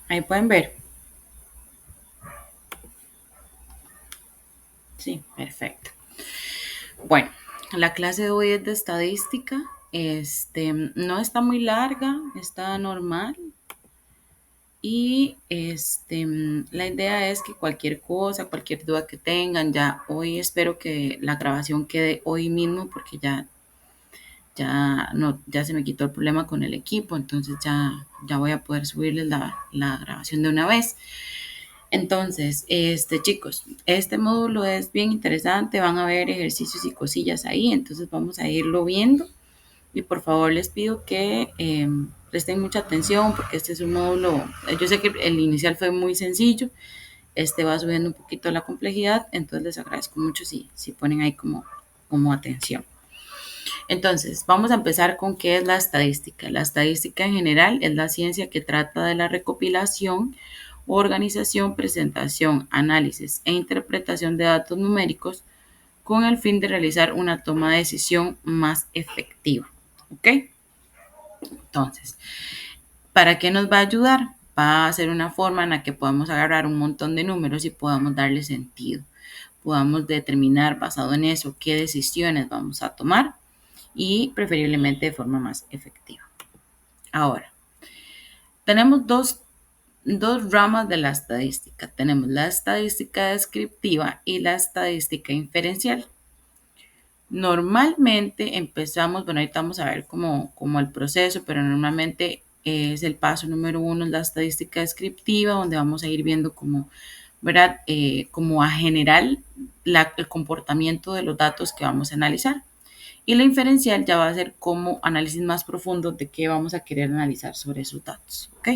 Ahí pueden ver. Sí, perfecto. Bueno, la clase de hoy es de estadística. No está muy larga, está normal. Y la idea es que cualquier cosa, cualquier duda que tengan, ya hoy espero que la grabación quede hoy mismo porque ya no, ya se me quitó el problema con el equipo, entonces ya voy a poder subirles la grabación de una vez. Entonces, chicos, este módulo es bien interesante, van a ver ejercicios y cosillas ahí, entonces vamos a irlo viendo y por favor les pido que presten mucha atención porque este es un módulo, yo sé que el inicial fue muy sencillo, este va subiendo un poquito la complejidad, entonces les agradezco mucho si ponen ahí como atención. Entonces, vamos a empezar con qué es la estadística. La estadística en general es la ciencia que trata de la recopilación, organización, presentación, análisis e interpretación de datos numéricos con el fin de realizar una toma de decisión más efectiva. ¿Ok? Entonces, ¿para qué nos va a ayudar? Va a ser una forma en la que podamos agarrar un montón de números y podamos darle sentido. Podamos determinar basado en eso qué decisiones vamos a tomar y preferiblemente de forma más efectiva. Ahora, tenemos dos ramas de la estadística. Tenemos la estadística descriptiva y la estadística inferencial. Normalmente empezamos, bueno, ahorita vamos a ver como el proceso, pero normalmente es el paso número uno, es la estadística descriptiva, donde vamos a ir viendo como, ¿verdad? Como a general el comportamiento de los datos que vamos a analizar. Y la inferencial ya va a ser como análisis más profundo de qué vamos a querer analizar sobre esos datos. ¿Ok?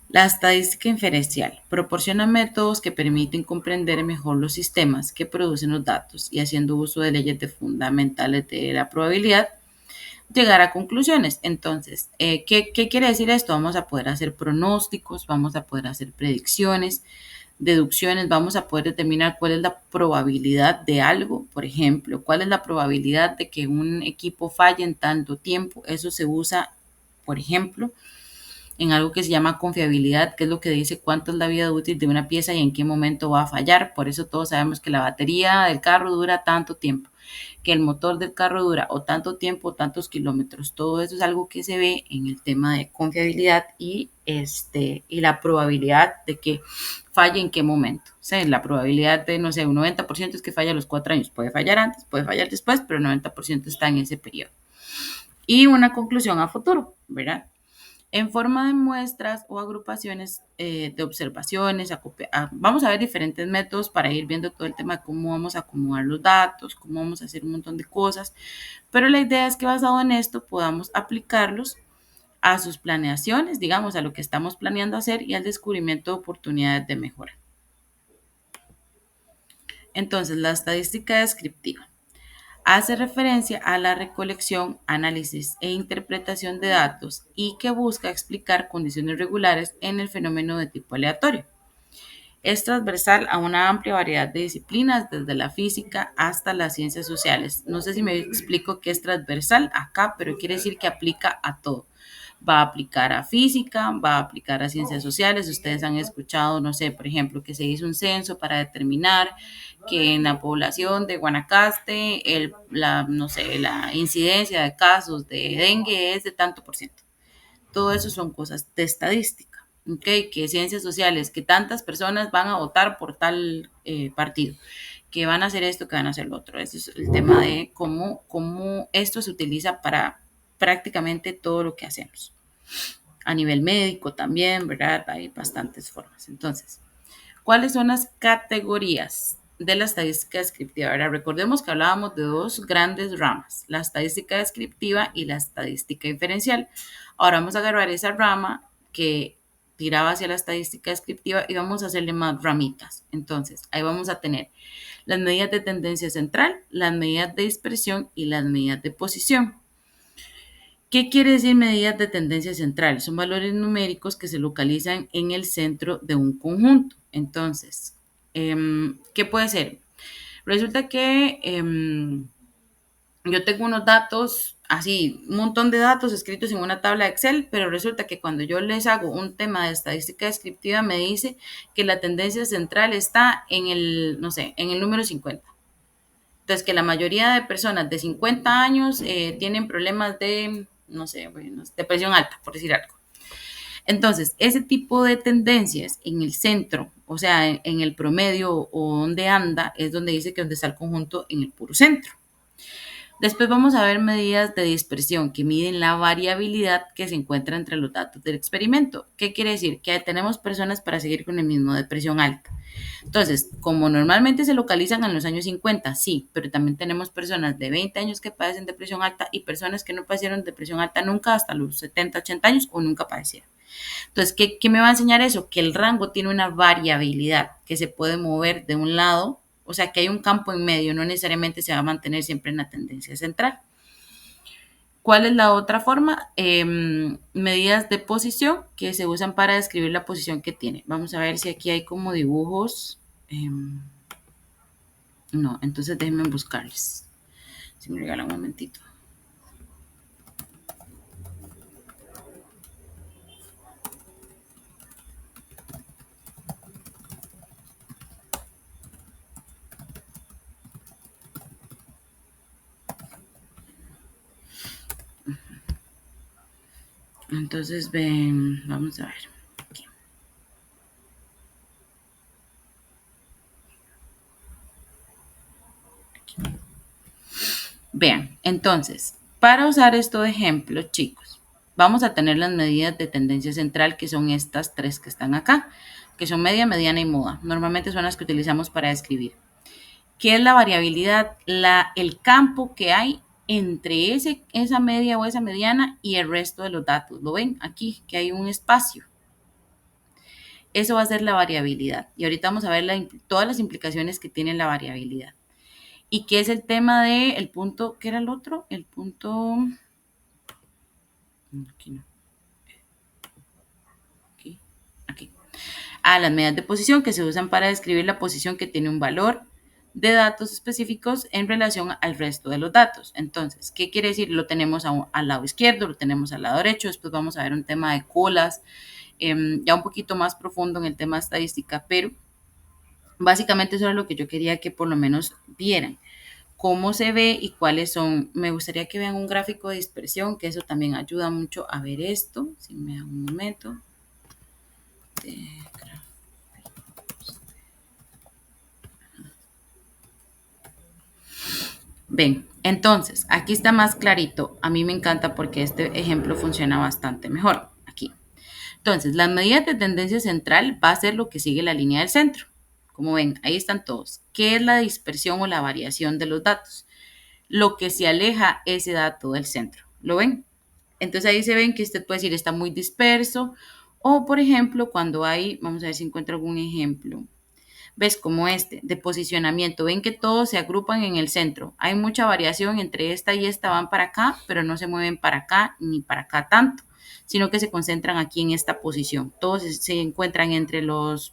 La estadística inferencial proporciona métodos que permiten comprender mejor los sistemas que producen los datos y haciendo uso de leyes fundamentales de la probabilidad, llegar a conclusiones. Entonces, ¿qué quiere decir esto? Vamos a poder hacer pronósticos, vamos a poder hacer predicciones, deducciones, vamos a poder determinar cuál es la probabilidad de algo, por ejemplo, cuál es la probabilidad de que un equipo falle en tanto tiempo. Eso se usa, por ejemplo, en algo que se llama confiabilidad, que es lo que dice cuánto es la vida útil de una pieza y en qué momento va a fallar. Por eso todos sabemos que la batería del carro dura tanto tiempo, que el motor del carro dura o tanto tiempo o tantos kilómetros. Todo eso es algo que se ve en el tema de confiabilidad y la probabilidad de que falle en qué momento. O sea, la probabilidad de, no sé, un 90% es que falla a los 4 años. Puede fallar antes, puede fallar después, pero el 90% está en ese periodo. Y una conclusión a futuro, ¿verdad? En forma de muestras o agrupaciones de observaciones. Vamos a ver diferentes métodos para ir viendo todo el tema de cómo vamos a acomodar los datos, cómo vamos a hacer un montón de cosas, pero la idea es que basado en esto podamos aplicarlos a sus planeaciones, digamos, a lo que estamos planeando hacer y al descubrimiento de oportunidades de mejora. Entonces, la estadística descriptiva hace referencia a la recolección, análisis e interpretación de datos y que busca explicar condiciones regulares en el fenómeno de tipo aleatorio. Es transversal a una amplia variedad de disciplinas, desde la física hasta las ciencias sociales. No sé si me explico qué es transversal acá, pero quiere decir que aplica a todo. Va a aplicar a física, va a aplicar a ciencias sociales. Ustedes han escuchado, no sé, por ejemplo, que se hizo un censo para determinar que en la población de Guanacaste, no sé, la incidencia de casos de dengue es de tanto por ciento. Todo eso son cosas de estadística, ¿ok? Que ciencias sociales, que tantas personas van a votar por tal partido, que van a hacer esto, que van a hacer lo otro. Ese es el tema de cómo esto se utiliza para prácticamente todo lo que hacemos. A nivel médico también, ¿verdad? Hay bastantes formas. Entonces, ¿cuáles son las categorías de la estadística descriptiva? Ahora, recordemos que hablábamos de dos grandes ramas, la estadística descriptiva y la estadística inferencial. Ahora vamos a agarrar esa rama que tiraba hacia la estadística descriptiva y vamos a hacerle más ramitas. Entonces, ahí vamos a tener las medidas de tendencia central, las medidas de dispersión y las medidas de posición. ¿Qué quiere decir medidas de tendencia central? Son valores numéricos que se localizan en el centro de un conjunto. Entonces, ¿qué puede ser? Resulta que yo tengo unos datos así un montón de datos escritos en una tabla de Excel, pero resulta que cuando yo les hago un tema de estadística descriptiva me dice que la tendencia central está en el, no sé, en el número 50. Entonces, que la mayoría de personas de 50 años tienen problemas de, no sé, bueno, de presión alta, por decir algo. Entonces, ese tipo de tendencias en el centro, o sea, en el promedio o donde anda, es donde dice que donde está el conjunto en el puro centro. Después vamos a ver medidas de dispersión que miden la variabilidad que se encuentra entre los datos del experimento. ¿Qué quiere decir? Que tenemos personas para seguir con el mismo de presión alta. Entonces, como normalmente se localizan en los años 50, sí, pero también tenemos personas de 20 años que padecen depresión alta y personas que no padecieron depresión alta nunca hasta los 70, 80 años o nunca padecieron. Entonces, ¿qué me va a enseñar eso? Que el rango tiene una variabilidad, que se puede mover de un lado, o sea, que hay un campo en medio, no necesariamente se va a mantener siempre en la tendencia central. ¿Cuál es la otra forma? Medidas de posición que se usan para describir la posición que tiene. Vamos a ver si aquí hay como dibujos. No, entonces déjenme buscarles. Si me regalan un momentito. Entonces, ven, vamos a ver. Aquí. Vean, entonces, para usar esto de ejemplo, chicos, vamos a tener las medidas de tendencia central, que son estas tres que están acá, que son media, mediana y moda. Normalmente son las que utilizamos para describir. ¿Qué es la variabilidad? El campo que hay entre esa media o esa mediana y el resto de los datos. ¿Lo ven? Aquí, que hay un espacio. Eso va a ser la variabilidad. Y ahorita vamos a ver todas las implicaciones que tiene la variabilidad. ¿Y qué es el tema del punto? ¿Qué era el otro? El punto... Aquí no. Aquí. Las medidas de posición que se usan para describir la posición que tiene un valor de datos específicos en relación al resto de los datos. Entonces, ¿qué quiere decir? Lo tenemos al lado izquierdo, lo tenemos al lado derecho, después vamos a ver un tema de colas, ya un poquito más profundo en el tema de estadística, pero básicamente eso es lo que yo quería que por lo menos vieran. Cómo se ve y cuáles son. Me gustaría que vean un gráfico de dispersión, que eso también ayuda mucho a ver esto. Si me dan un momento. Ven, entonces, aquí está más clarito. A mí me encanta porque este ejemplo funciona bastante mejor. Aquí. Entonces, las medidas de tendencia central va a ser lo que sigue la línea del centro. Como ven, ahí están todos. ¿Qué es la dispersión o la variación de los datos? Lo que se aleja ese dato del centro. ¿Lo ven? Entonces ahí se ven que usted puede decir está muy disperso. O, por ejemplo, cuando hay, vamos a ver si encuentro algún ejemplo. ¿Ves? Como este, de posicionamiento. Ven que todos se agrupan en el centro. Hay mucha variación entre esta y esta, van para acá, pero no se mueven para acá ni para acá tanto, sino que se concentran aquí en esta posición. Todos se encuentran entre los,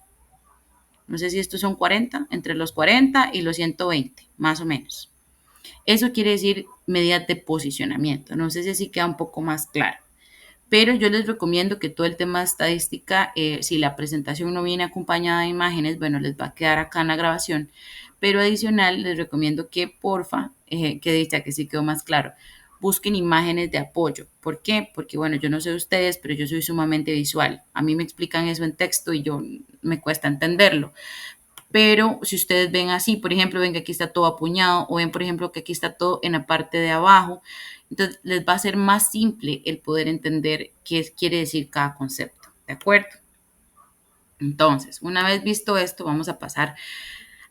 no sé si estos son 40, entre los 40 y los 120, más o menos. Eso quiere decir medidas de posicionamiento. No sé si así queda un poco más claro. Pero yo les recomiendo que todo el tema de estadística, si la presentación no viene acompañada de imágenes, bueno, les va a quedar acá en la grabación. Pero adicional, les recomiendo que porfa, que dicha que sí quedó más claro, busquen imágenes de apoyo. ¿Por qué? Porque bueno, yo no sé ustedes, pero yo soy sumamente visual. A mí me explican eso en texto y yo me cuesta entenderlo. Pero si ustedes ven así, por ejemplo, ven que aquí está todo apuñado o ven, por ejemplo, que aquí está todo en la parte de abajo, entonces les va a ser más simple el poder entender qué quiere decir cada concepto, ¿de acuerdo? Entonces, una vez visto esto, vamos a pasar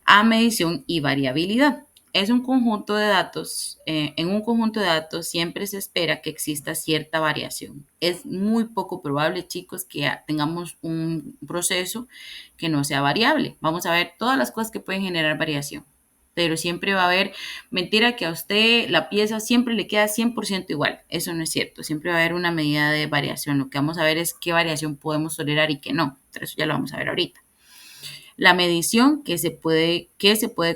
a medición y variabilidad. Es un conjunto de datos, en un conjunto de datos siempre se espera que exista cierta variación. Es muy poco probable, chicos, que tengamos un proceso que no sea variable. Vamos a ver todas las cosas que pueden generar variación, pero siempre va a haber, mentira que a usted la pieza siempre le queda 100% igual. Eso no es cierto, siempre va a haber una medida de variación. Lo que vamos a ver es qué variación podemos tolerar y qué no, pero eso ya lo vamos a ver ahorita. La medición, que se puede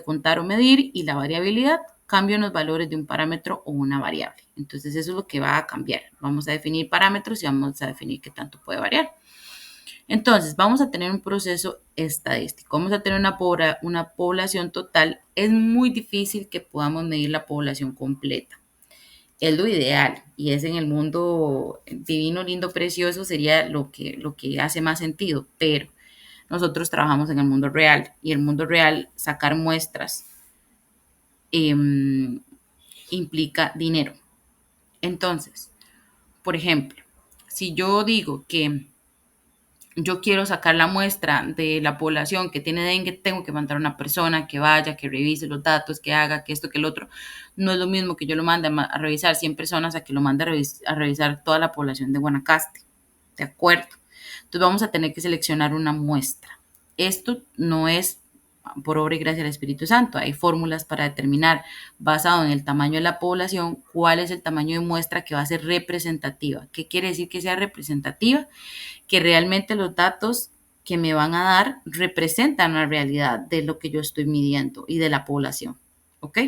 contar o medir, y la variabilidad, cambio en los valores de un parámetro o una variable. Entonces eso es lo que va a cambiar. Vamos a definir parámetros y vamos a definir qué tanto puede variar. Entonces, vamos a tener un proceso estadístico, vamos a tener una población total. Es muy difícil que podamos medir la población completa. Es lo ideal y es en el mundo divino, lindo, precioso, sería lo que hace más sentido, pero nosotros trabajamos en el mundo real y el mundo real, sacar muestras eh, implica dinero. Entonces, por ejemplo, si yo digo que yo quiero sacar la muestra de la población que tiene dengue, tengo que mandar a una persona que vaya, que revise los datos, que haga, que esto, que el otro. No es lo mismo que yo lo mande a revisar 100 personas a que lo mande a revisar toda la población de Guanacaste. ¿De acuerdo? Entonces vamos a tener que seleccionar una muestra. Esto no es por obra y gracia del Espíritu Santo. Hay fórmulas para determinar, basado en el tamaño de la población, cuál es el tamaño de muestra que va a ser representativa. ¿Qué quiere decir que sea representativa? Que realmente los datos que me van a dar representan la realidad de lo que yo estoy midiendo y de la población. ¿Ok?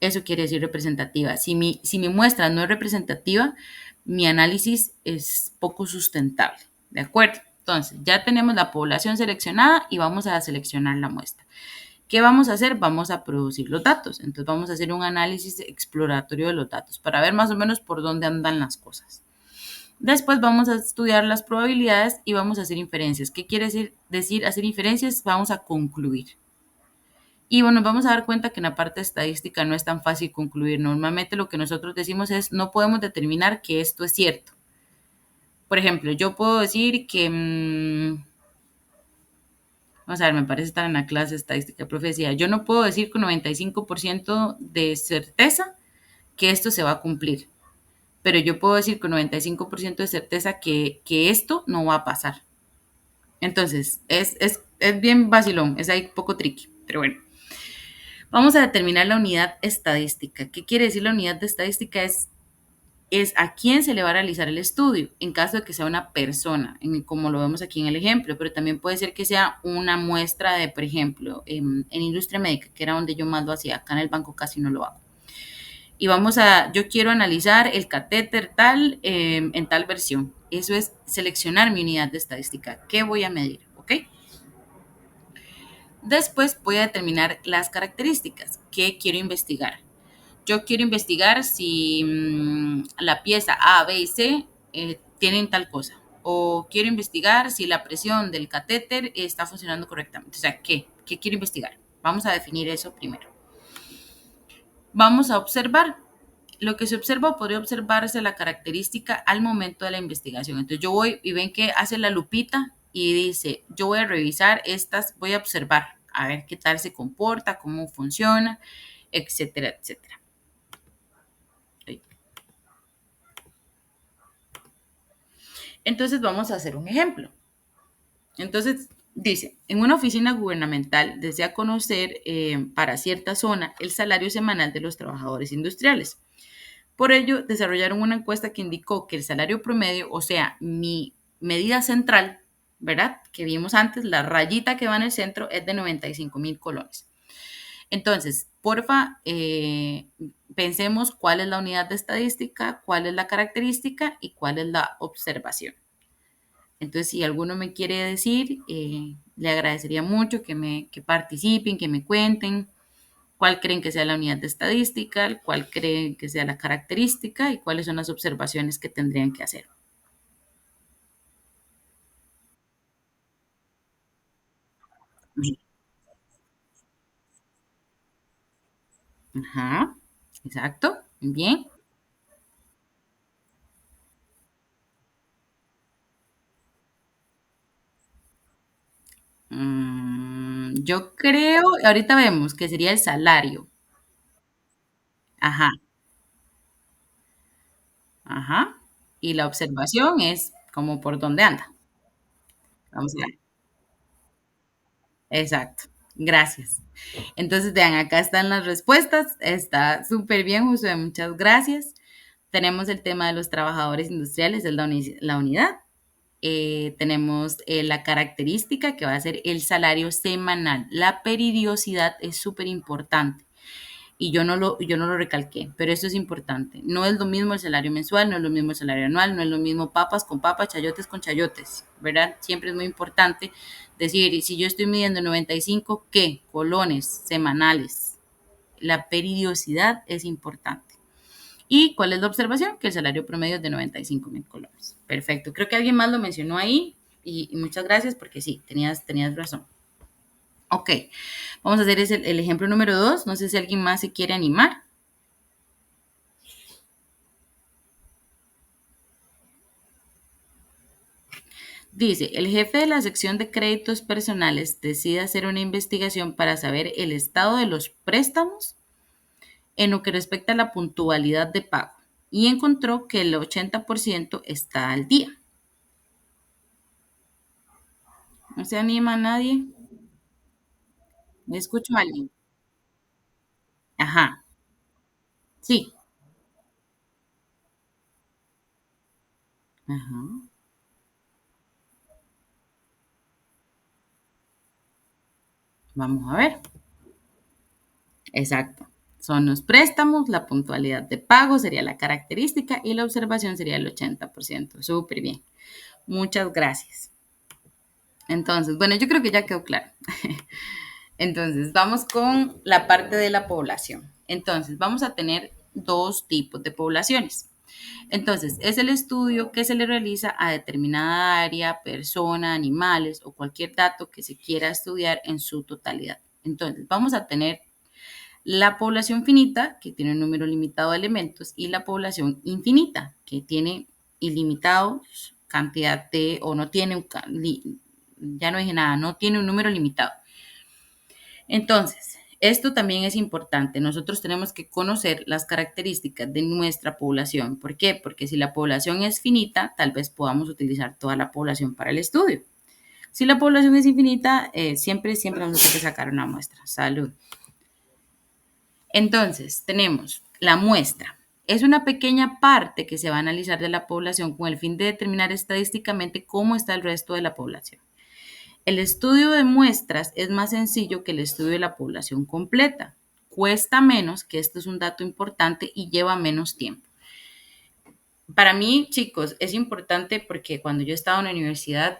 Eso quiere decir representativa. Si mi muestra no es representativa, mi análisis es poco sustentable. ¿De acuerdo? Entonces, ya tenemos la población seleccionada y vamos a seleccionar la muestra. ¿Qué vamos a hacer? Vamos a producir los datos. Entonces, vamos a hacer un análisis exploratorio de los datos para ver más o menos por dónde andan las cosas. Después vamos a estudiar las probabilidades y vamos a hacer inferencias. ¿Qué quiere decir hacer inferencias? Vamos a concluir. Y bueno, nos vamos a dar cuenta que en la parte estadística no es tan fácil concluir. Normalmente lo que nosotros decimos es no podemos determinar que esto es cierto. Por ejemplo, yo puedo decir que, vamos a ver, me parece estar en la clase de estadística de profecía. Yo no puedo decir con 95% de certeza que esto se va a cumplir, pero yo puedo decir con 95% de certeza que esto no va a pasar. Entonces, es bien vacilón, es ahí poco tricky, pero bueno. Vamos a determinar la unidad estadística. ¿Qué quiere decir la unidad de estadística? Es a quién se le va a realizar el estudio, en caso de que sea una persona, como lo vemos aquí en el ejemplo, pero también puede ser que sea una muestra de, por ejemplo, en industria médica, que era donde yo más lo hacía, acá en el banco casi no lo hago. Y yo quiero analizar el catéter tal en tal versión. Eso es seleccionar mi unidad de estadística. ¿Qué voy a medir? ¿Ok? Después voy a determinar las características que quiero investigar. Yo quiero investigar si la pieza A, B y C tienen tal cosa. O quiero investigar si la presión del catéter está funcionando correctamente. O sea, ¿qué quiero investigar? Vamos a definir eso primero. Vamos a observar. Lo que se observa podría observarse la característica al momento de la investigación. Entonces yo voy y ven que hace la lupita y dice, yo voy a revisar estas, voy a observar, a ver qué tal se comporta, cómo funciona, etcétera, etcétera. Entonces vamos a hacer un ejemplo. Entonces dice, en una oficina gubernamental desea conocer para cierta zona el salario semanal de los trabajadores industriales. Por ello, desarrollaron una encuesta que indicó que el salario promedio, o sea, mi medida central, ¿verdad? Que vimos antes, la rayita que va en el centro es de 95,000 colones. Entonces, porfa, pensemos cuál es la unidad de estadística, cuál es la característica y cuál es la observación. Entonces, si alguno me quiere decir, le agradecería mucho que participen, que me cuenten cuál creen que sea la unidad de estadística, cuál creen que sea la característica y cuáles son las observaciones que tendrían que hacer. Ajá, exacto, bien. Yo creo, ahorita vemos que sería el salario. Ajá, ajá. Y la observación es como por dónde anda. Vamos a ver. Exacto. Gracias. Entonces, vean, acá están las respuestas. Está súper bien, Josué. Muchas gracias. Tenemos el tema de los trabajadores industriales, es la unidad. Tenemos la característica que va a ser el salario semanal. La periodicidad es súper importante. y yo no lo recalqué, pero esto es importante. No es lo mismo el salario mensual, no es lo mismo el salario anual, no es lo mismo papas con papas, chayotes con chayotes, ¿verdad? Siempre es muy importante decir, si yo estoy midiendo 95, ¿qué? Colones semanales. La periodicidad es importante. ¿Y cuál es la observación? Que el salario promedio es de 95,000 colones. Perfecto. Creo que alguien más lo mencionó ahí y muchas gracias porque sí, tenías razón. Ok, vamos a hacer el ejemplo número 2. No sé si alguien más se quiere animar. Dice, el jefe de la sección de créditos personales decide hacer una investigación para saber el estado de los préstamos en lo que respecta a la puntualidad de pago y encontró que el 80% está al día. ¿No se anima nadie? ¿Me escucho a alguien? Ajá, sí. Ajá, vamos a ver. Exacto. Son los préstamos, la puntualidad de pago sería la característica y la observación sería el 80%. Súper bien. Muchas gracias. Entonces, bueno, yo creo que ya quedó claro. Entonces, vamos con la parte de la población. Entonces, vamos a tener dos tipos de poblaciones. Entonces, es el estudio que se le realiza a determinada área, persona, animales o cualquier dato que se quiera estudiar en su totalidad. Entonces, vamos a tener la población finita, que tiene un número limitado de elementos, y la población infinita, que tiene ilimitados cantidad de, o no tiene ya no dije nada, no tiene un número limitado. Entonces, esto también es importante. Nosotros tenemos que conocer las características de nuestra población. ¿Por qué? Porque si la población es finita, tal vez podamos utilizar toda la población para el estudio. Si la población es infinita, siempre vamos a tener que sacar una muestra. Salud. Entonces, tenemos la muestra. Es una pequeña parte que se va a analizar de la población con el fin de determinar estadísticamente cómo está el resto de la población. El estudio de muestras es más sencillo que el estudio de la población completa. Cuesta menos, que esto es un dato importante, y lleva menos tiempo. Para mí, chicos, es importante porque cuando yo estaba en la universidad,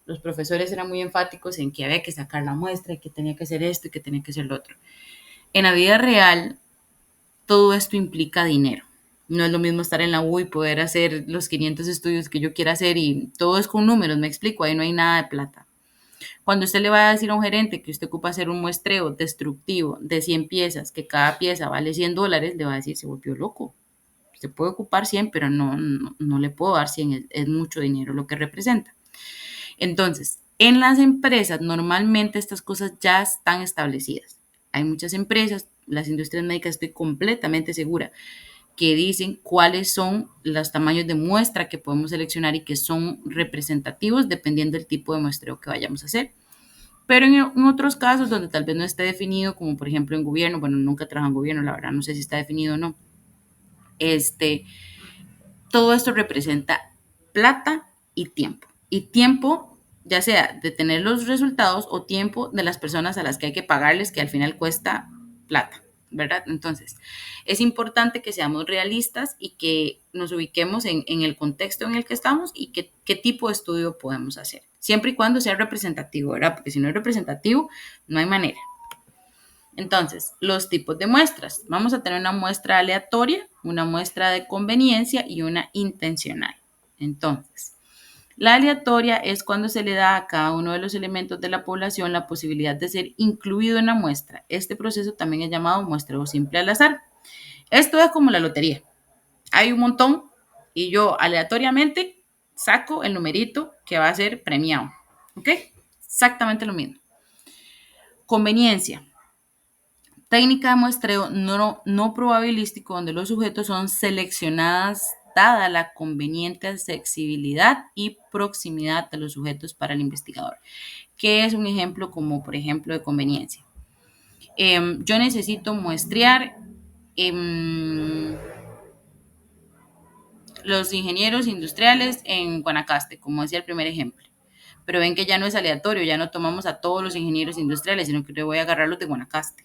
los profesores eran muy enfáticos en que había que sacar la muestra y que tenía que hacer esto y que tenía que hacer lo otro. En la vida real, todo esto implica dinero. No es lo mismo estar en la U y poder hacer los 500 estudios que yo quiera hacer y todo es con números, me explico, ahí no hay nada de plata. Cuando usted le va a decir a un gerente que usted ocupa hacer un muestreo destructivo de 100 piezas, que cada pieza vale $100, le va a decir, se volvió loco. Usted puede ocupar 100, pero no le puedo dar 100, es mucho dinero lo que representa. Entonces, en las empresas normalmente estas cosas ya están establecidas. Hay muchas empresas, las industrias médicas estoy completamente segura, que dicen cuáles son los tamaños de muestra que podemos seleccionar y que son representativos dependiendo del tipo de muestreo que vayamos a hacer. Pero en otros casos donde tal vez no esté definido, como por ejemplo en gobierno, bueno, nunca trabajo en gobierno, la verdad no sé si está definido o no, todo esto representa plata y tiempo. Y tiempo, ya sea de tener los resultados o tiempo de las personas a las que hay que pagarles, que al final cuesta plata, ¿verdad? Entonces, es importante que seamos realistas y que nos ubiquemos en el contexto en el que estamos y qué tipo de estudio podemos hacer, siempre y cuando sea representativo, ¿verdad? Porque si no es representativo, no hay manera. Entonces, los tipos de muestras. Vamos a tener una muestra aleatoria, una muestra de conveniencia y una intencional. Entonces, la aleatoria es cuando se le da a cada uno de los elementos de la población la posibilidad de ser incluido en la muestra. Este proceso también es llamado muestreo simple al azar. Esto es como la lotería. Hay un montón y yo aleatoriamente saco el numerito que va a ser premiado. ¿Ok? Exactamente lo mismo. Conveniencia. Técnica de muestreo no probabilístico donde los sujetos son seleccionadas dada la conveniente accesibilidad y proximidad de los sujetos para el investigador. ¿Qué es un ejemplo como, por ejemplo, de conveniencia? Yo necesito muestrear los ingenieros industriales en Guanacaste, como decía el primer ejemplo. Pero ven que ya no es aleatorio, ya no tomamos a todos los ingenieros industriales, sino que le voy a agarrar los de Guanacaste.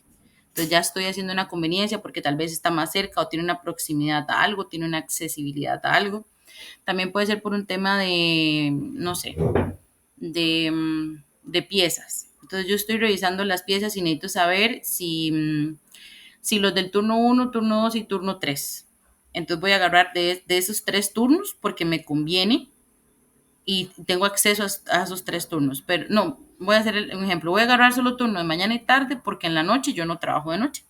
Entonces ya estoy haciendo una conveniencia porque tal vez está más cerca o tiene una proximidad a algo, tiene una accesibilidad a algo. También puede ser por un tema de, no sé, de piezas. Entonces yo estoy revisando las piezas y necesito saber si los del turno uno, turno 2 y turno 3. Entonces voy a agarrar de esos 3 turnos porque me conviene y tengo acceso a esos 3 turnos. Pero no, voy a hacer un ejemplo. Voy a agarrar solo turno de mañana y tarde porque en la noche yo no trabajo de noche.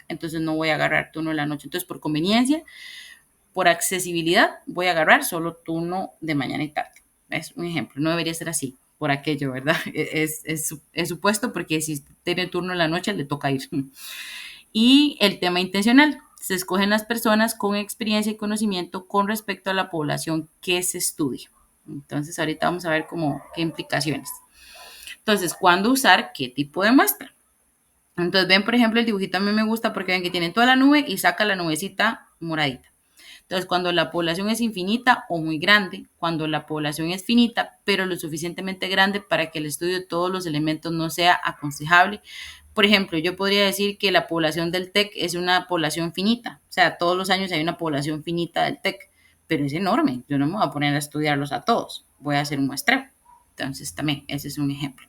Entonces no voy a agarrar turno de la noche. Entonces por conveniencia, por accesibilidad, voy a agarrar solo turno de mañana y tarde. Es un ejemplo. No debería ser así por aquello, ¿verdad? Es supuesto porque si tiene turno en la noche le toca ir. Y el tema intencional. Se escogen las personas con experiencia y conocimiento con respecto a la población que se estudia. Entonces, ahorita vamos a ver qué implicaciones. Entonces, ¿cuándo usar qué tipo de muestra? Entonces, ven, por ejemplo, el dibujito a mí me gusta porque ven que tiene toda la nube y saca la nubecita moradita. Entonces, cuando la población es infinita o muy grande, cuando la población es finita, pero lo suficientemente grande para que el estudio de todos los elementos no sea aconsejable. Por ejemplo, yo podría decir que la población del TEC es una población finita, o sea, todos los años hay una población finita del TEC, pero es enorme. Yo no me voy a poner a estudiarlos a todos, voy a hacer un muestreo. Entonces, también ese es un ejemplo.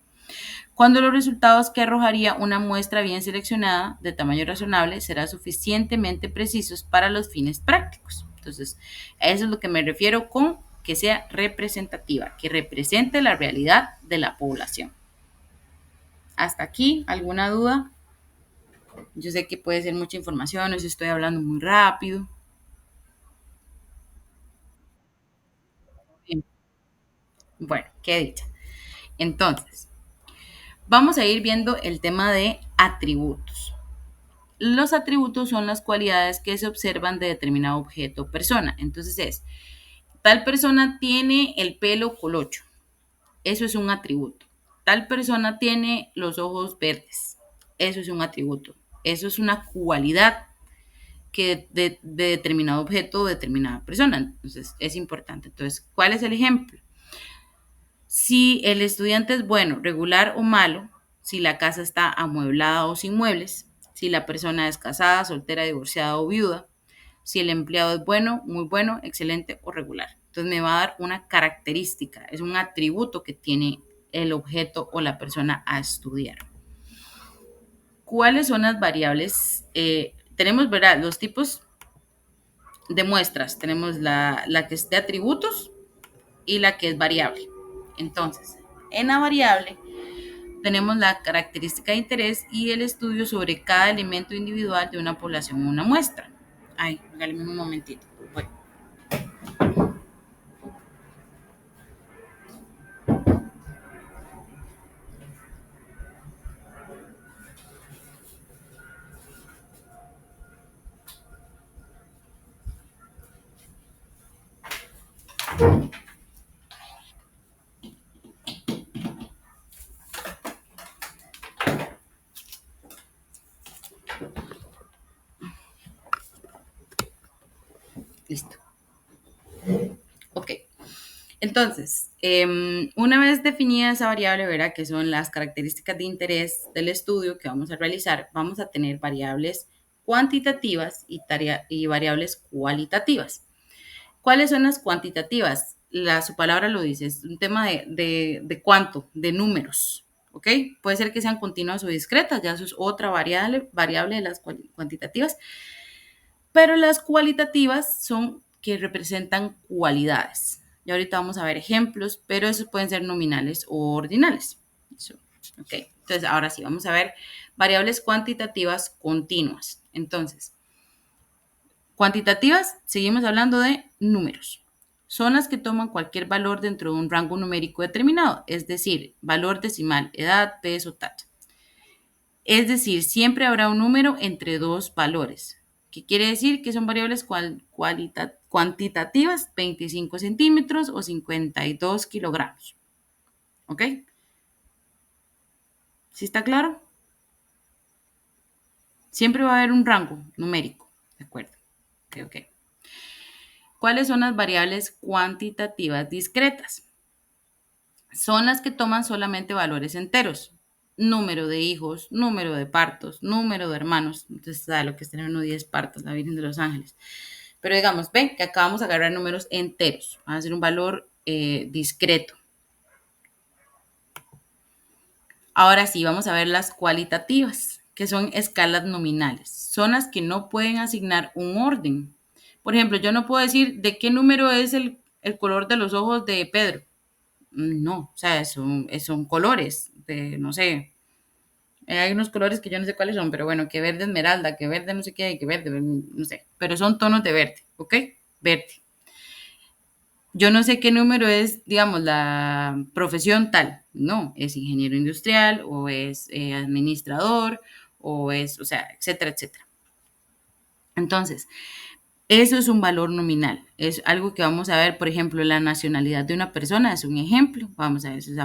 Cuando los resultados que arrojaría una muestra bien seleccionada de tamaño razonable serán suficientemente precisos para los fines prácticos. Entonces, a eso es lo que me refiero con que sea representativa, que represente la realidad de la población. Hasta aquí, ¿alguna duda? Yo sé que puede ser mucha información, os estoy hablando muy rápido. Bueno, qué dicha. Entonces, vamos a ir viendo el tema de atributos. Los atributos son las cualidades que se observan de determinado objeto o persona. Entonces tal persona tiene el pelo colocho. Eso es un atributo. Tal persona tiene los ojos verdes. Eso es un atributo. Eso es una cualidad de determinado objeto o determinada persona. Entonces, es importante. Entonces, ¿cuál es el ejemplo? Si el estudiante es bueno, regular o malo, si la casa está amueblada o sin muebles, si la persona es casada, soltera, divorciada o viuda, si el empleado es bueno, muy bueno, excelente o regular. Entonces me va a dar una característica, es un atributo que tiene el objeto o la persona a estudiar. ¿Cuáles son las variables? Tenemos, ¿verdad? Los tipos de muestras. Tenemos la que es de atributos y la que es variable. Entonces, en la variable tenemos la característica de interés y el estudio sobre cada elemento individual de una población o una muestra. Ay, regáleme un momentito. Bueno, listo. Ok. Entonces, una vez definida esa variable, verá que son las características de interés del estudio que vamos a realizar, vamos a tener variables cuantitativas y variables cualitativas. ¿Cuáles son las cuantitativas? Su palabra lo dice, es un tema de cuánto, de números, ¿ok? Puede ser que sean continuas o discretas, ya eso es otra variable de las cuantitativas, pero las cualitativas son que representan cualidades. Y ahorita vamos a ver ejemplos, pero esos pueden ser nominales o ordinales. Eso, ok, entonces ahora sí, vamos a ver variables cuantitativas continuas. Entonces, cuantitativas, seguimos hablando de números. Son las que toman cualquier valor dentro de un rango numérico determinado, es decir, valor decimal, edad, peso, talla. Es decir, siempre habrá un número entre dos valores. ¿Qué quiere decir? Que son variables cuantitativas, 25 centímetros o 52 kilogramos. ¿Ok? ¿Sí está claro? Siempre va a haber un rango numérico. ¿De acuerdo? Ok, ok. ¿Cuáles son las variables cuantitativas discretas? Son las que toman solamente valores enteros. número de hijos, número de partos, número de hermanos. Entonces, ¿sabe lo que es tener uno 10 partos, la Virgen de los Ángeles? Pero digamos, ven que acá vamos a agarrar números enteros, va a ser un valor discreto. Ahora sí, vamos a ver las cualitativas, que son escalas nominales. Son las que no pueden asignar un orden. Por ejemplo, yo no puedo decir de qué número es el color de los ojos de Pedro. No, o sea, son colores, de, no sé, hay unos colores que yo no sé cuáles son, pero bueno, que verde esmeralda, que verde no sé qué, que verde, no sé, pero son tonos de verde, ¿ok? Verde. Yo no sé qué número es, digamos, la profesión tal. No, es ingeniero industrial o es administrador o es, o sea, etcétera, etcétera. Entonces, eso es un valor nominal. Es algo que vamos a ver, por ejemplo, la nacionalidad de una persona es un ejemplo. Vamos a ver si es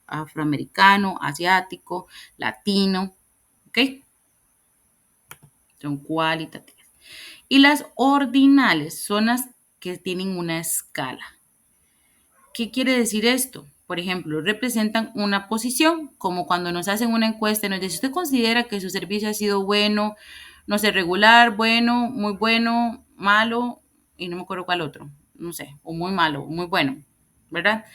afroamericano, asiático, latino, ¿ok? Son cualitativas. Y las ordinales son las que tienen una escala. ¿Qué quiere decir esto? Por ejemplo, representan una posición, como cuando nos hacen una encuesta y nos dice, ¿usted considera que su servicio ha sido bueno, no sé, regular, bueno, malo, y no me acuerdo cuál otro, no sé, o muy malo, o muy bueno, ¿verdad?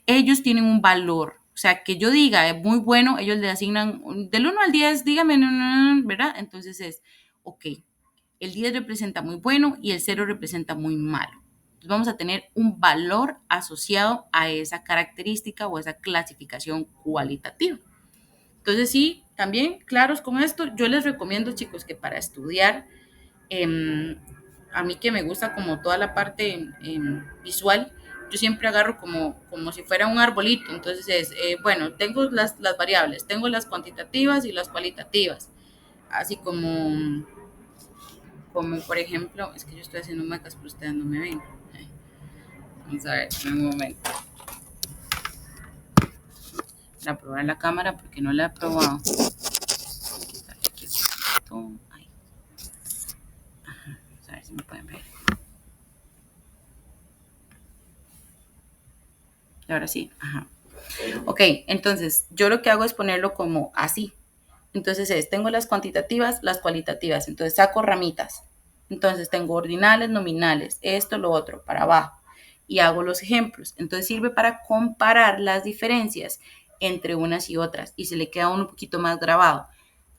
Ellos tienen un valor, o sea, que yo diga, es muy bueno, ellos le asignan del 1 al 10, dígame, ¿verdad? Entonces es, ok, el 10 representa muy bueno y el 0 representa muy malo. Entonces vamos a tener un valor asociado a esa característica o esa clasificación cualitativa. Entonces sí, también claros con esto, yo les recomiendo chicos que para estudiar, eh, a mí que me gusta como toda la parte visual, yo siempre agarro como si fuera un arbolito. Entonces es, bueno, tengo las variables, tengo las cuantitativas y las cualitativas, así como por ejemplo, es que yo estoy haciendo muecas, pero ustedes no me ven. Vamos a ver, en un momento. Para probar la cámara, porque no la he probado. Ahí. Vamos a ver si me pueden ver. Y ahora sí, ajá. Ok, entonces yo lo que hago es ponerlo como así. Entonces tengo las cuantitativas, las cualitativas. Entonces saco ramitas. Entonces tengo ordinales, nominales, esto, lo otro, para abajo. Y hago los ejemplos. Entonces sirve para comparar las diferencias entre unas y otras. Y se le queda uno un poquito más grabado.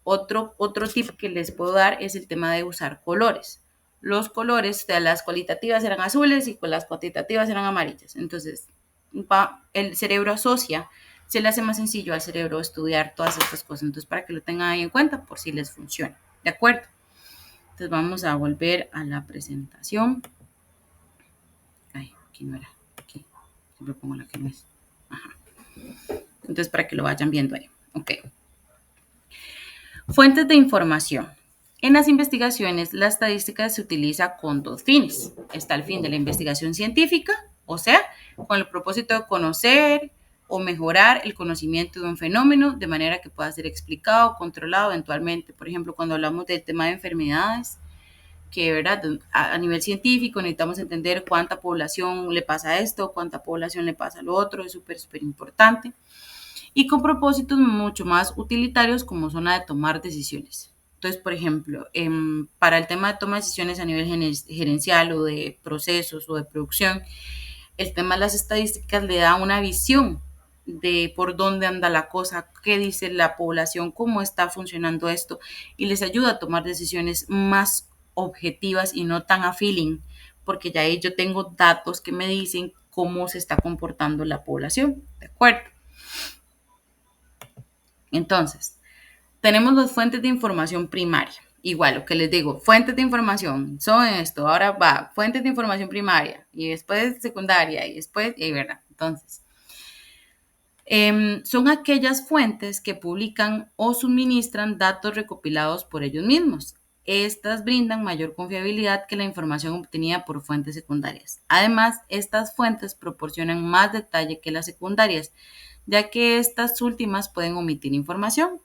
Otro tip que les puedo dar es el tema de usar colores. Los colores de las cualitativas eran azules y con las cuantitativas eran amarillas. Entonces, el cerebro asocia, se le hace más sencillo al cerebro estudiar todas estas cosas. Entonces, para que lo tengan ahí en cuenta por si les funciona. ¿De acuerdo? Entonces, vamos a volver a la presentación. Ay, aquí no era. Aquí. Siempre pongo la que no es. Ajá. Entonces, para que lo vayan viendo ahí. Ok. Fuentes de información. En las investigaciones, la estadística se utiliza con dos fines. Está el fin de la investigación científica, o sea, con el propósito de conocer o mejorar el conocimiento de un fenómeno de manera que pueda ser explicado, controlado eventualmente. Por ejemplo, cuando hablamos del tema de enfermedades, que ¿verdad? A nivel científico necesitamos entender cuánta población le pasa esto, cuánta población le pasa lo otro, es súper, súper importante y con propósitos mucho más utilitarios como zona de tomar decisiones. Entonces, por ejemplo, para el tema de toma de decisiones a nivel gerencial o de procesos o de producción, el tema de las estadísticas le da una visión de por dónde anda la cosa, qué dice la población, cómo está funcionando esto y les ayuda a tomar decisiones más objetivas y no tan a feeling, porque ya ahí yo tengo datos que me dicen cómo se está comportando la población, ¿de acuerdo? Entonces, tenemos las fuentes de información primaria. Igual, lo que les digo, fuentes de información son esto. Ahora va, fuentes de información primaria y después secundaria y después, y verdad. Entonces, son aquellas fuentes que publican o suministran datos recopilados por ellos mismos. Estas brindan mayor confiabilidad que la información obtenida por fuentes secundarias. Además, estas fuentes proporcionan más detalle que las secundarias, ya que estas últimas pueden omitir información.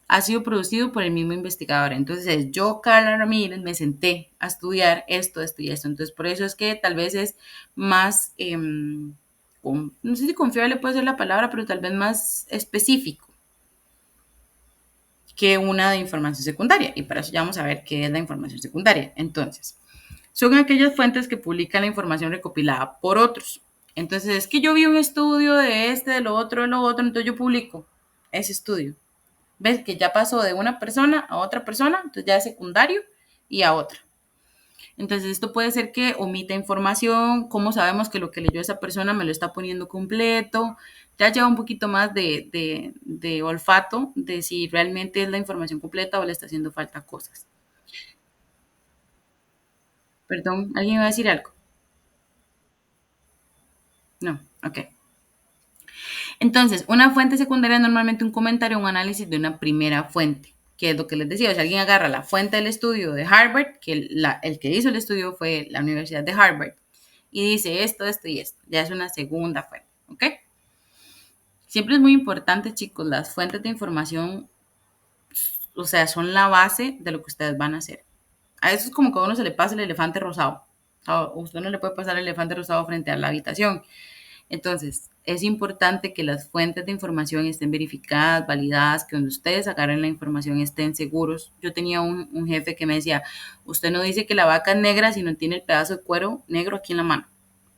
Ha sido producido por el mismo investigador. Entonces, yo, Carla Ramírez, me senté a estudiar esto y esto. Entonces, por eso es que tal vez es más, no sé si confiable puede ser la palabra, pero tal vez más específico. que una de información secundaria. Y para eso ya vamos a ver qué es la información secundaria. Entonces, son aquellas fuentes que publican la información recopilada por otros. Entonces, es que yo vi un estudio de este, de lo otro, entonces yo publico ese estudio. Ves que ya pasó de una persona a otra persona, entonces ya es secundario y a otra. Entonces, esto puede ser que omita información, cómo sabemos que lo que leyó esa persona me lo está poniendo completo, ya lleva un poquito más de olfato de si realmente es la información completa o le está haciendo falta cosas. Perdón, ¿alguien va a decir algo? No, ok. Entonces, una fuente secundaria es normalmente un comentario o un análisis de una primera fuente, que es lo que les decía. O sea, alguien agarra la fuente del estudio de Harvard, que el que hizo el estudio fue la Universidad de Harvard, y dice esto, esto y esto. Ya es una segunda fuente, ¿ok? Siempre es muy importante, chicos, las fuentes de información, o sea, son la base de lo que ustedes van a hacer. A eso es como que a uno se le pasa el elefante rosado. A usted no le puede pasar el elefante rosado frente a la habitación. Entonces, es importante que las fuentes de información estén verificadas, validadas, que donde ustedes agarren la información estén seguros. Yo tenía un jefe que me decía, usted no dice que la vaca es negra si no tiene el pedazo de cuero negro aquí en la mano.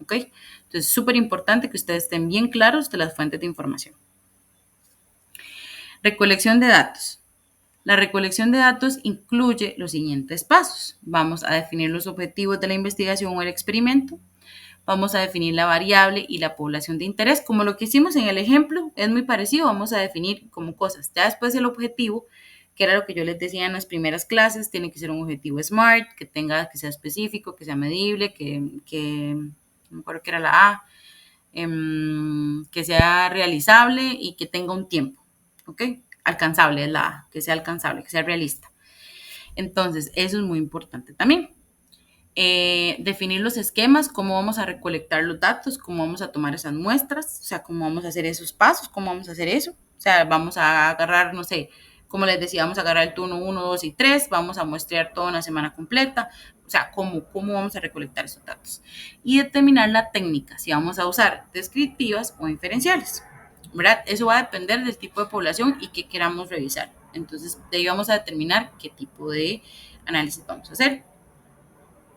¿Ok? Entonces, es súper importante que ustedes estén bien claros de las fuentes de información. Recolección de datos. La recolección de datos incluye los siguientes pasos. Vamos a definir los objetivos de la investigación o el experimento. Vamos a definir la variable y la población de interés. Como lo que hicimos en el ejemplo, es muy parecido. Vamos a definir como cosas. Ya después el objetivo, que era lo que yo les decía en las primeras clases, tiene que ser un objetivo SMART, que sea específico, que sea medible, no me acuerdo que era la A, que sea realizable y que tenga un tiempo. ¿Ok? Alcanzable es la A, que sea alcanzable, que sea realista. Entonces, eso es muy importante también. Definir los esquemas, cómo vamos a recolectar los datos, cómo vamos a tomar esas muestras, o sea, cómo vamos a hacer esos pasos, cómo vamos a hacer eso. O sea, vamos a agarrar, no sé, como les decía, vamos a agarrar el turno 1, 2 y 3, vamos a muestrear toda una semana completa, o sea, cómo vamos a recolectar esos datos. Y determinar la técnica, si vamos a usar descriptivas o inferenciales, ¿verdad? Eso va a depender del tipo de población y qué queramos revisar. Entonces, de ahí vamos a determinar qué tipo de análisis vamos a hacer.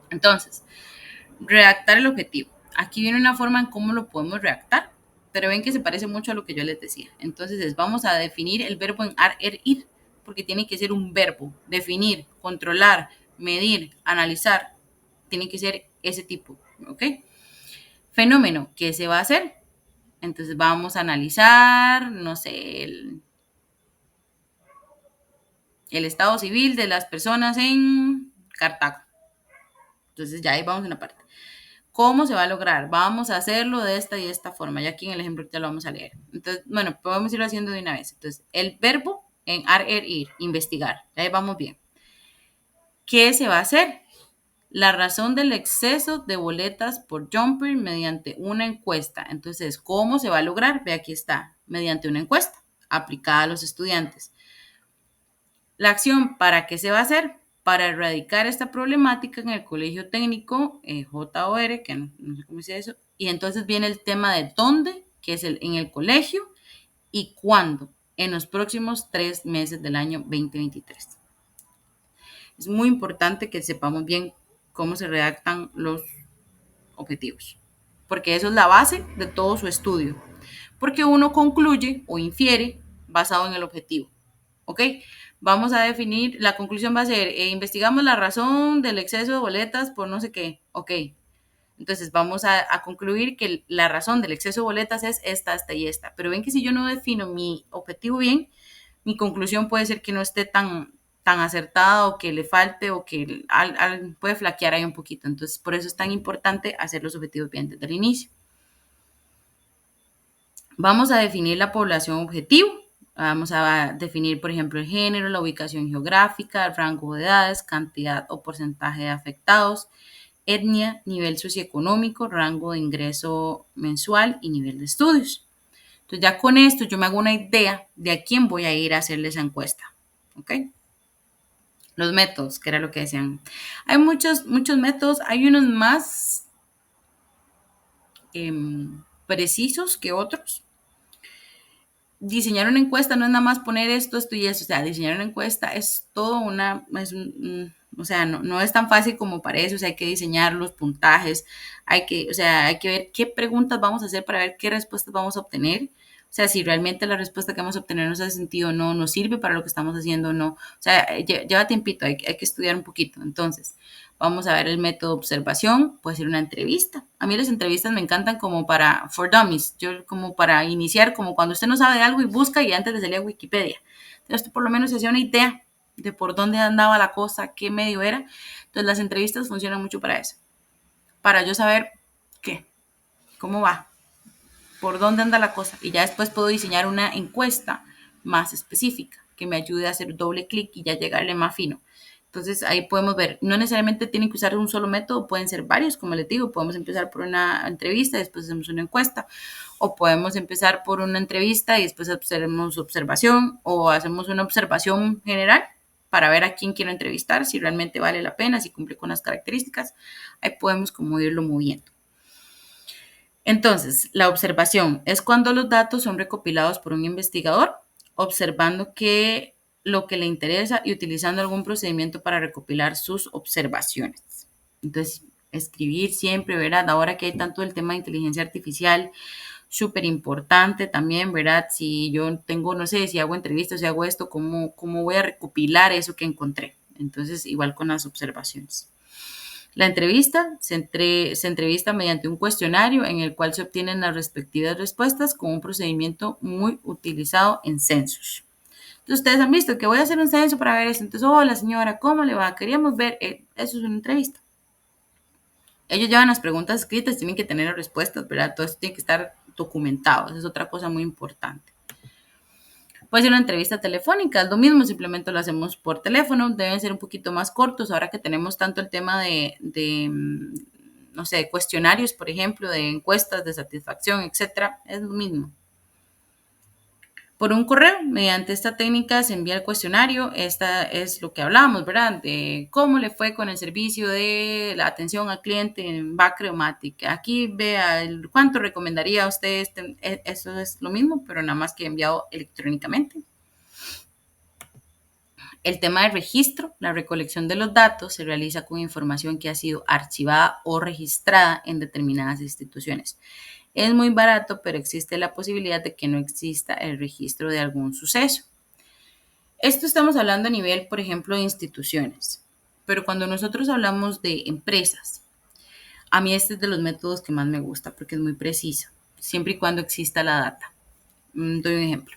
Entonces, redactar el objetivo. Aquí viene una forma en cómo lo podemos redactar, pero ven que se parece mucho a lo que yo les decía. Entonces, vamos a definir el verbo en ar, er, ir, porque tiene que ser un verbo. Definir, controlar, medir, analizar. Tiene que ser ese tipo, ¿ok? Fenómeno, ¿qué se va a hacer? Entonces, vamos a analizar, no sé, el estado civil de las personas en Cartago. Entonces, ya ahí vamos en una parte. ¿Cómo se va a lograr? Vamos a hacerlo de esta y esta forma. Ya aquí en el ejemplo ya lo vamos a leer. Entonces, bueno, podemos irlo haciendo de una vez. Entonces, el verbo en ar, er, ir, investigar. Ahí vamos bien. ¿Qué se va a hacer? La razón del exceso de boletas por jumper mediante una encuesta. Entonces, ¿cómo se va a lograr? Ve, aquí está, mediante una encuesta aplicada a los estudiantes. La acción, ¿para qué se va a hacer? Para erradicar esta problemática en el colegio técnico JOR, que no sé cómo dice eso, y entonces viene el tema de dónde, que es en el colegio, y cuándo, en los próximos 3 meses del año 2023. Es muy importante que sepamos bien cómo se redactan los objetivos, porque eso es la base de todo su estudio, porque uno concluye o infiere basado en el objetivo. ¿Ok? Vamos a definir, la conclusión va a ser, investigamos la razón del exceso de boletas por no sé qué. Ok. Entonces vamos a concluir que la razón del exceso de boletas es esta y esta. Pero ven que si yo no defino mi objetivo bien, mi conclusión puede ser que no esté tan acertada o que le falte o que puede flaquear ahí un poquito. Entonces, por eso es tan importante hacer los objetivos bien desde el inicio. Vamos a definir la población objetivo. Vamos a definir, por ejemplo, el género, la ubicación geográfica, el rango de edades, cantidad o porcentaje de afectados, etnia, nivel socioeconómico, rango de ingreso mensual y nivel de estudios. Entonces ya con esto yo me hago una idea de a quién voy a ir a hacerle esa encuesta. ¿Ok? Los métodos, que era lo que decían. Hay muchos métodos, hay unos más precisos que otros. diseñar una encuesta no es nada más poner esto, esto y eso. O sea, diseñar una encuesta es todo o sea, no es tan fácil como parece. O sea, hay que diseñar los puntajes, o sea, hay que ver qué preguntas vamos a hacer para ver qué respuestas vamos a obtener. O sea, si realmente la respuesta que vamos a obtener nos hace sentido o no, nos sirve para lo que estamos haciendo o no. O sea, lleva tiempito, hay que estudiar un poquito. Entonces, vamos a ver el método de observación, puede ser una entrevista. A mí las entrevistas me encantan como para, for dummies, yo como para iniciar, como cuando usted no sabe de algo y busca y antes de salir a Wikipedia. Entonces, por lo menos se hacía una idea de por dónde andaba la cosa, qué medio era. Entonces, las entrevistas funcionan mucho para eso. Para yo saber qué, cómo va, por dónde anda la cosa. Y ya después puedo diseñar una encuesta más específica que me ayude a hacer doble clic y ya llegarle más fino. Entonces ahí podemos ver, no necesariamente tienen que usar un solo método, pueden ser varios, como les digo, podemos empezar por una entrevista, después hacemos una encuesta, o podemos empezar por una entrevista y después hacemos observación, o hacemos una observación general para ver a quién quiero entrevistar, si realmente vale la pena, si cumple con las características, ahí podemos como irlo moviendo. Entonces, la observación es cuando los datos son recopilados por un investigador, observando que lo que le interesa y utilizando algún procedimiento para recopilar sus observaciones. Entonces, escribir siempre, ¿verdad? Ahora que hay tanto el tema de inteligencia artificial, súper importante también, ¿verdad? Si yo tengo, no sé, si hago entrevistas, si hago esto, ¿cómo voy a recopilar eso que encontré? Entonces, igual con las observaciones. La entrevista se entrevista mediante un cuestionario en el cual se obtienen las respectivas respuestas con un procedimiento muy utilizado en censos. Entonces, ustedes han visto que voy a hacer un censo para ver eso. Entonces, hola señora, ¿cómo le va? Queríamos ver, eso es una entrevista. Ellos llevan las preguntas escritas, tienen que tener las respuestas, ¿verdad? Todo esto tiene que estar documentado. Esa es otra cosa muy importante. Puede ser una entrevista telefónica, es lo mismo, simplemente lo hacemos por teléfono, deben ser un poquito más cortos, ahora que tenemos tanto el tema no sé, cuestionarios, por ejemplo, de encuestas de satisfacción, etcétera, es lo mismo. Por un correo, mediante esta técnica se envía el cuestionario, esta es lo que hablábamos, ¿verdad? De cómo le fue con el servicio de la atención al cliente en Bacreomatic. Aquí vea cuánto recomendaría a usted, eso es lo mismo, pero nada más que enviado electrónicamente. El tema del registro, la recolección de los datos se realiza con información que ha sido archivada o registrada en determinadas instituciones. Es muy barato, pero existe la posibilidad de que no exista el registro de algún suceso. Esto estamos hablando a nivel, por ejemplo, de instituciones, pero cuando nosotros hablamos de empresas, a mí este es de los métodos que más me gusta porque es muy preciso, siempre y cuando exista la data. Doy un ejemplo.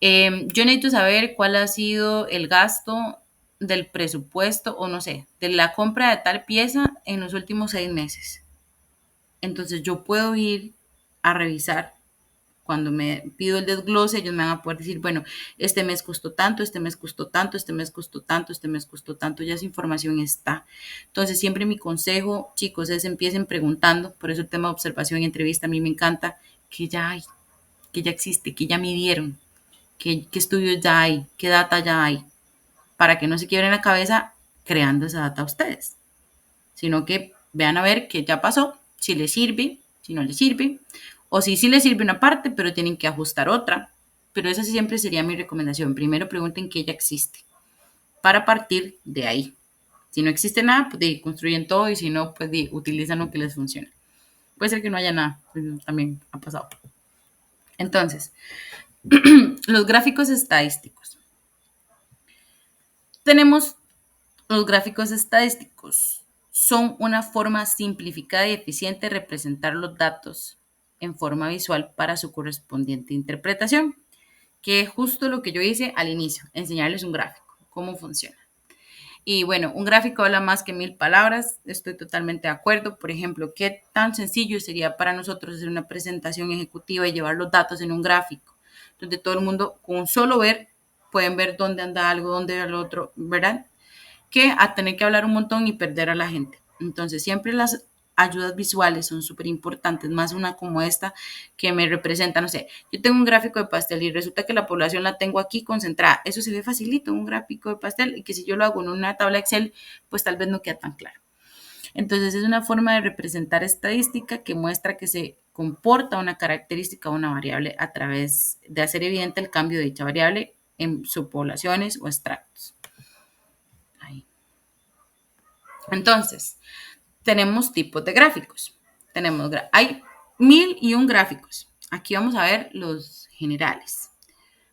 Yo necesito saber cuál ha sido el gasto del presupuesto o no sé, de la compra de tal pieza en los últimos 6 meses. Entonces yo puedo ir a revisar. Cuando me pido el desglose, ellos me van a poder decir, bueno, este mes costó tanto, este mes costó tanto, este mes costó tanto, este mes costó tanto, ya esa información está. Entonces, siempre mi consejo, chicos, es empiecen preguntando, por eso el tema de observación y entrevista a mí me encanta, que ya hay, que ya existe, que ya midieron, qué estudios ya hay, qué data ya hay, para que no se quiebren la cabeza creando esa data a ustedes, sino que vean a ver qué ya pasó, si les sirve, si no les sirve, o si sí les sirve una parte, pero tienen que ajustar otra. Pero esa siempre sería mi recomendación. Primero pregunten qué ya existe, para partir de ahí. Si no existe nada, pues construyen todo y si no, pues utilizan lo que les funciona. Puede ser que no haya nada, pues, también ha pasado. Entonces, los gráficos estadísticos. Tenemos los gráficos estadísticos. Son una forma simplificada y eficiente de representar los datos en forma visual para su correspondiente interpretación, que es justo lo que yo hice al inicio, enseñarles un gráfico, cómo funciona. Y bueno, un gráfico habla más que 1000 palabras, estoy totalmente de acuerdo. Por ejemplo, ¿qué tan sencillo sería para nosotros hacer una presentación ejecutiva y llevar los datos en un gráfico? Donde todo el mundo, con solo ver, pueden ver dónde anda algo, dónde anda lo otro, ¿verdad? Que a tener que hablar un montón y perder a la gente. Entonces, siempre las ayudas visuales son súper importantes, más una como esta que me representa, no sé, yo tengo un gráfico de pastel y resulta que la población la tengo aquí concentrada, eso se ve facilito, un gráfico de pastel, y que si yo lo hago en una tabla Excel, pues tal vez no queda tan claro. Entonces es una forma de representar estadística que muestra que se comporta una característica o una variable a través de hacer evidente el cambio de dicha variable en subpoblaciones o extractos. Ahí. Entonces, tenemos tipos de gráficos. Hay 1001 gráficos. Aquí vamos a ver los generales.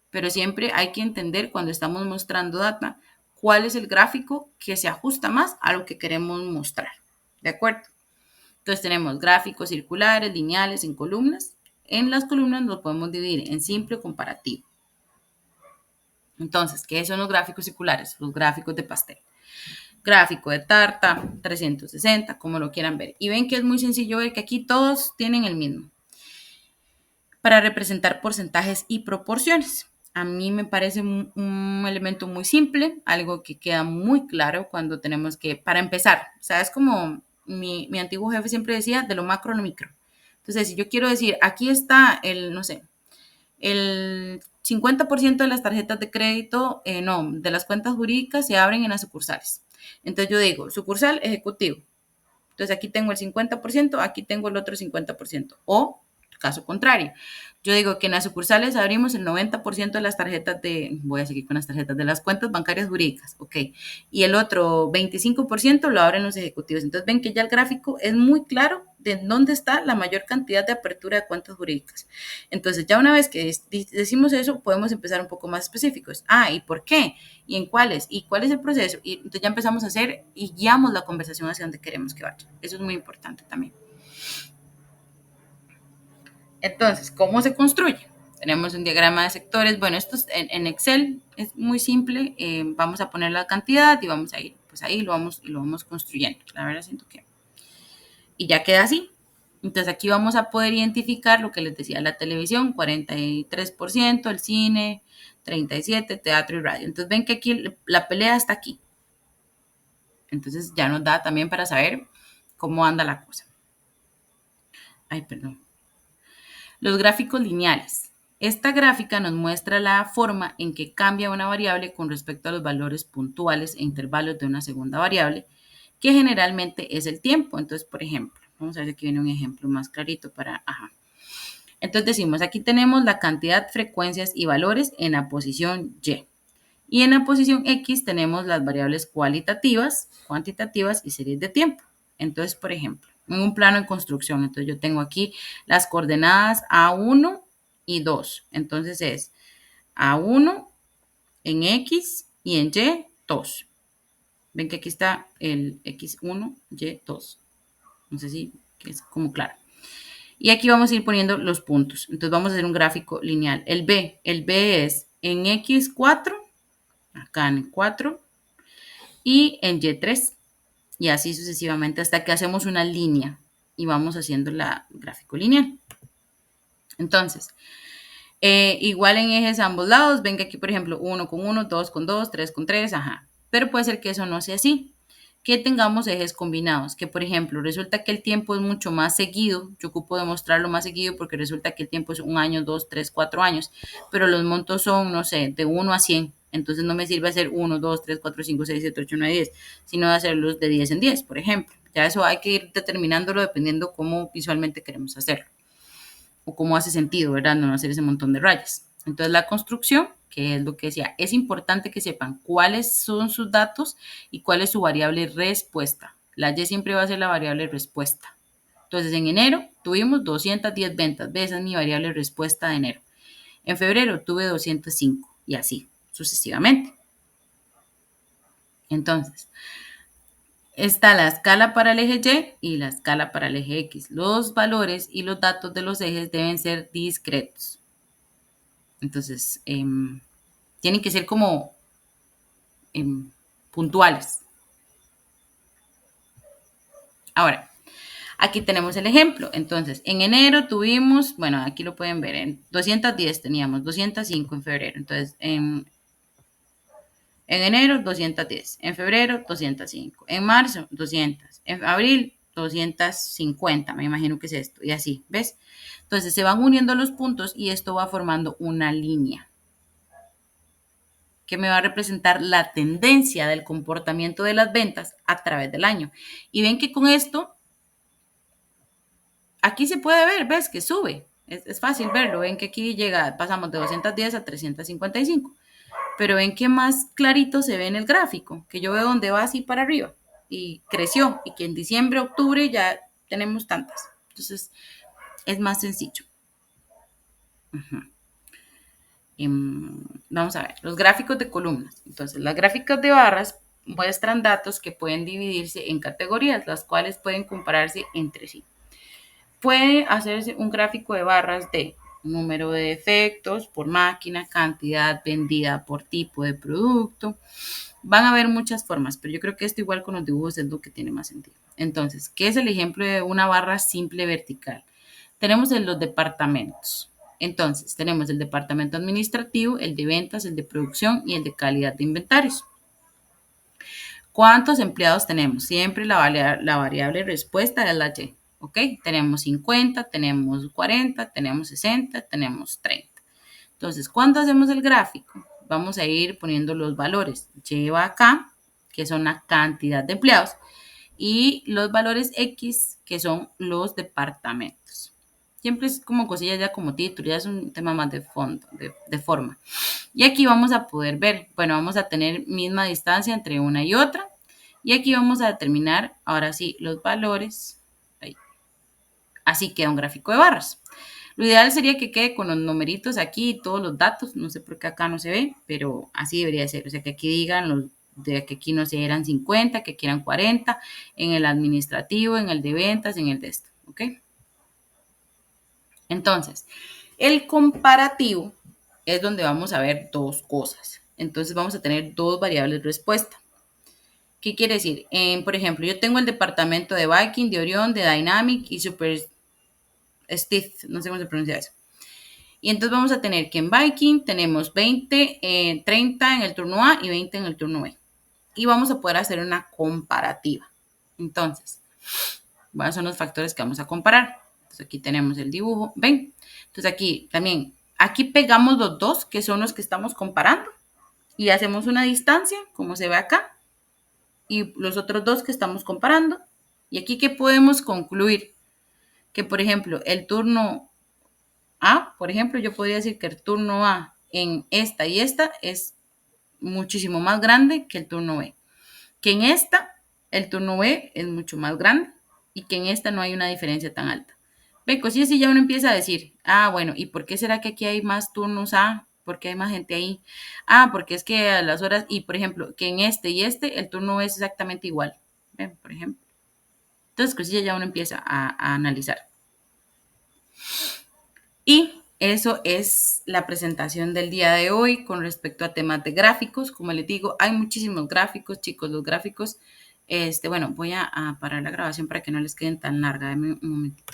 Pero siempre hay que entender cuando estamos mostrando data cuál es el gráfico que se ajusta más a lo que queremos mostrar. ¿De acuerdo? Entonces tenemos gráficos circulares, lineales, en columnas. En las columnas los podemos dividir en simple o comparativo. Entonces, ¿qué son los gráficos circulares? Los gráficos de pastel. Gráfico de tarta, 360, como lo quieran ver. Y ven que es muy sencillo ver que aquí todos tienen el mismo. Para representar porcentajes y proporciones. A mí me parece un elemento muy simple, algo que queda muy claro cuando tenemos que, para empezar, o sea, es como mi antiguo jefe siempre decía, de lo macro a lo micro. Entonces, si yo quiero decir, aquí está el, no sé, el 50% de las tarjetas de crédito, no, de las cuentas jurídicas se abren en las sucursales. Entonces yo digo, sucursal ejecutivo. Entonces aquí tengo el 50%, aquí tengo el otro 50%. O caso contrario, yo digo que en las sucursales abrimos el 90% de las tarjetas voy a seguir con las tarjetas de las cuentas bancarias jurídicas, ok, y el otro 25% lo abren los ejecutivos. Entonces ven que ya el gráfico es muy claro de dónde está la mayor cantidad de apertura de cuentas jurídicas. Entonces ya una vez que decimos eso, podemos empezar un poco más específicos. ¿Y por qué? ¿Y en cuáles? ¿Y cuál es el proceso? Y entonces ya empezamos a hacer y guiamos la conversación hacia donde queremos que vaya. Eso es muy importante también. Entonces, ¿cómo se construye? Tenemos un diagrama de sectores. Bueno, esto en Excel es muy simple. Vamos a poner la cantidad y vamos a ir, pues ahí lo vamos construyendo. La verdad siento que... Y ya queda así. Entonces aquí vamos a poder identificar lo que les decía, la televisión, 43%, el cine, 37%, teatro y radio. Entonces ven que aquí la pelea está aquí. Entonces ya nos da también para saber cómo anda la cosa. Ay, perdón. Los gráficos lineales. Esta gráfica nos muestra la forma en que cambia una variable con respecto a los valores puntuales e intervalos de una segunda variable, que generalmente es el tiempo. Entonces, por ejemplo, vamos a ver si aquí viene un ejemplo más clarito para... Entonces decimos, aquí tenemos la cantidad, frecuencias y valores en la posición Y. Y en la posición X tenemos las variables cualitativas, cuantitativas y series de tiempo. Entonces, por ejemplo, en un plano en construcción, entonces yo tengo aquí las coordenadas A1 y 2. Entonces es A1 en X y en Y 2. Ven que aquí está el X1, Y2. No sé si es como claro. Y aquí vamos a ir poniendo los puntos. Entonces vamos a hacer un gráfico lineal. El B es en X4, acá en 4, y en Y3. Y así sucesivamente hasta que hacemos una línea y vamos haciendo la gráfico lineal. Entonces, igual en ejes a ambos lados, ven que aquí, por ejemplo, 1 con 1, 2 con 2, 3 con 3, Pero puede ser que eso no sea así, que tengamos ejes combinados, que por ejemplo, resulta que el tiempo es mucho más seguido, yo ocupo demostrarlo más seguido porque resulta que el tiempo es 1 año, 2, 3, 4 años, pero los montos son, no sé, de 1 a 100, entonces no me sirve hacer 1, 2, 3, 4, 5, 6, 7, 8, 9, 10, sino de hacerlos de 10 en 10, por ejemplo. Ya eso hay que ir determinándolo dependiendo cómo visualmente queremos hacerlo o cómo hace sentido, ¿verdad? No hacer ese montón de rayas. Entonces la construcción, que es lo que decía, es importante que sepan cuáles son sus datos y cuál es su variable respuesta. La Y siempre va a ser la variable respuesta. Entonces en enero tuvimos 210 ventas, esa es mi variable respuesta de enero. En febrero tuve 205 y así sucesivamente. Entonces, está la escala para el eje Y y la escala para el eje X. Los valores y los datos de los ejes deben ser discretos. Entonces, tienen que ser como puntuales. Ahora, aquí tenemos el ejemplo. Entonces, en enero tuvimos, bueno, aquí lo pueden ver, en 210 teníamos, 205 en febrero. Entonces, en enero 210, en febrero 205, en marzo 200, en abril 250, me imagino que es esto, y así, ¿ves? Entonces se van uniendo los puntos y esto va formando una línea. que me va a representar la tendencia del comportamiento de las ventas a través del año. Y ven que con esto, aquí se puede ver, ves que sube. Es fácil verlo. Ven que aquí llega, pasamos de 210 a 355. Pero ven que más clarito se ve en el gráfico, que yo veo dónde va así para arriba y creció, y que en diciembre, octubre ya tenemos tantas. Entonces, es más sencillo. Vamos a ver, los gráficos de columnas. Entonces, las gráficas de barras muestran datos que pueden dividirse en categorías, las cuales pueden compararse entre sí. Puede hacerse un gráfico de barras de número de defectos por máquina, cantidad vendida por tipo de producto. Van a haber muchas formas, pero yo creo que esto igual con los dibujos es lo que tiene más sentido. Entonces, ¿qué es el ejemplo de una barra simple vertical? Tenemos en los departamentos. Entonces, tenemos el departamento administrativo, el de ventas, el de producción y el de calidad de inventarios. ¿Cuántos empleados tenemos? Siempre la variable respuesta es la Y. ¿Ok? Tenemos 50, tenemos 40, tenemos 60, tenemos 30. Entonces, cuando hacemos el gráfico, vamos a ir poniendo los valores. Lleva acá, que son la cantidad de empleados, y los valores X, que son los departamentos. Siempre es como cosillas ya como título, ya es un tema más de fondo, de forma. Y aquí vamos a poder ver, bueno, vamos a tener misma distancia entre una y otra. Y aquí vamos a determinar, ahora sí, los valores. Ahí. Así queda un gráfico de barras. Lo ideal sería que quede con los numeritos aquí y todos los datos. No sé por qué acá no se ve, pero así debería ser. O sea, que aquí digan los de que aquí no sé, eran 50, que aquí eran 40, en el administrativo, en el de ventas, en el de esto. ¿Ok? Entonces, el comparativo es donde vamos a ver dos cosas. Entonces, vamos a tener dos variables de respuesta. ¿Qué quiere decir? Por ejemplo, yo tengo el departamento de Viking, de Orion, de Dynamic y Super Steve, no sé cómo se pronuncia eso. Y entonces vamos a tener que en Viking tenemos 20, 30 en el turno A y 20 en el turno B. Y vamos a poder hacer una comparativa. Entonces, ¿cuáles son los factores que vamos a comparar? Entonces aquí tenemos el dibujo, ¿ven? Entonces aquí pegamos los dos, que son los que estamos comparando, y hacemos una distancia, como se ve acá, y los otros dos que estamos comparando. Y aquí, ¿qué podemos concluir? Que, por ejemplo, el turno A, por ejemplo, yo podría decir que el turno A en esta y esta es muchísimo más grande que el turno B. Que en esta, el turno B es mucho más grande y que en esta no hay una diferencia tan alta. Ve, pues sí, ya uno empieza a decir, bueno, ¿y por qué será que aquí hay más turnos A? ¿Por qué hay más gente ahí? Porque es que a las horas, y por ejemplo, que en este y este, el turno B es exactamente igual. Ven, por ejemplo. Entonces, pues sí, ya uno empieza a analizar. Y eso es la presentación del día de hoy con respecto a temas de gráficos. Como les digo, hay muchísimos gráficos, chicos, los gráficos. Bueno, voy a parar la grabación para que no les queden tan larga. Dame un momentito.